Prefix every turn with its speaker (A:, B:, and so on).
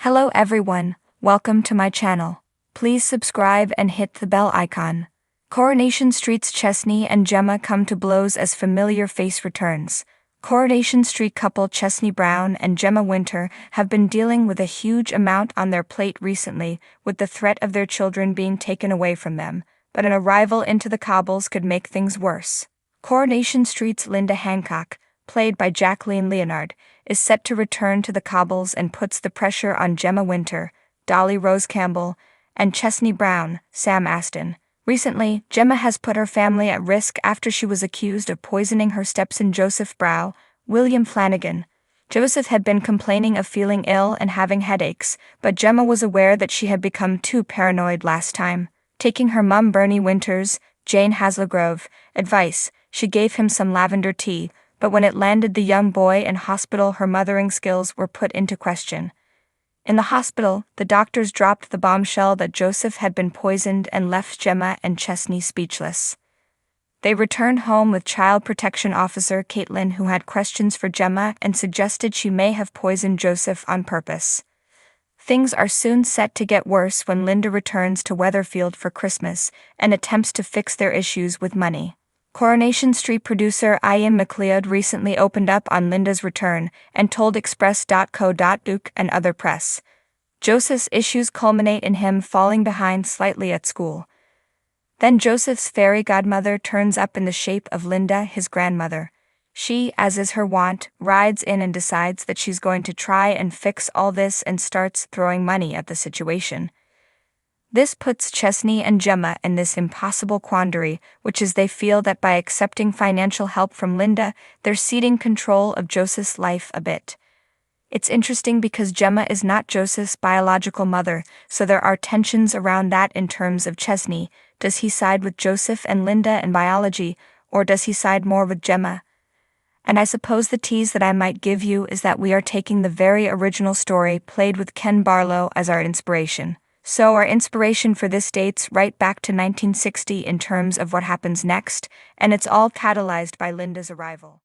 A: Hello everyone, welcome to my channel. Please subscribe and hit the bell icon. Coronation Street's Chesney and Gemma come to blows as familiar face returns. Coronation Street couple Chesney Brown and Gemma Winter have been dealing with a huge amount on their plate recently, with the threat of their children being taken away from them, but an arrival into the cobbles could make things worse. Coronation Street's Linda Hancock, played by Jacqueline Leonard, is set to return to the cobbles and puts the pressure on Gemma Winter, Dolly Rose Campbell, and Chesney Brown, Sam Aston. Recently, Gemma has put her family at risk after she was accused of poisoning her stepson Joseph Brow, William Flanagan. Joseph had been complaining of feeling ill and having headaches, but Gemma was aware that she had become too paranoid last time. Taking her mum Bernie Winters, Jane Haslegrove, advice, she gave him some lavender tea, but when it landed the young boy in hospital, her mothering skills were put into question. In the hospital, the doctors dropped the bombshell that Joseph had been poisoned and left Gemma and Chesney speechless. They returned home with Child Protection Officer Caitlin, who had questions for Gemma and suggested she may have poisoned Joseph on purpose. Things are soon set to get worse when Linda returns to Weatherfield for Christmas and attempts to fix their issues with money. Coronation Street producer Ian McLeod recently opened up on Linda's return and told Express.co.uk and other press. Joseph's issues culminate in him falling behind slightly at school. Then Joseph's fairy godmother turns up in the shape of Linda, his grandmother. She, as is her wont, rides in and decides that she's going to try and fix all this and starts throwing money at the situation. This puts Chesney and Gemma in this impossible quandary, which is they feel that by accepting financial help from Linda, they're ceding control of Joseph's life a bit. It's interesting because Gemma is not Joseph's biological mother, so there are tensions around that in terms of Chesney. Does he side with Joseph and Linda in biology, or does he side more with Gemma? And I suppose the tease that I might give you is that we are taking the very original story played with Ken Barlow as our inspiration. So our inspiration for this dates right back to 1960 in terms of what happens next, and it's all catalyzed by Linda's arrival.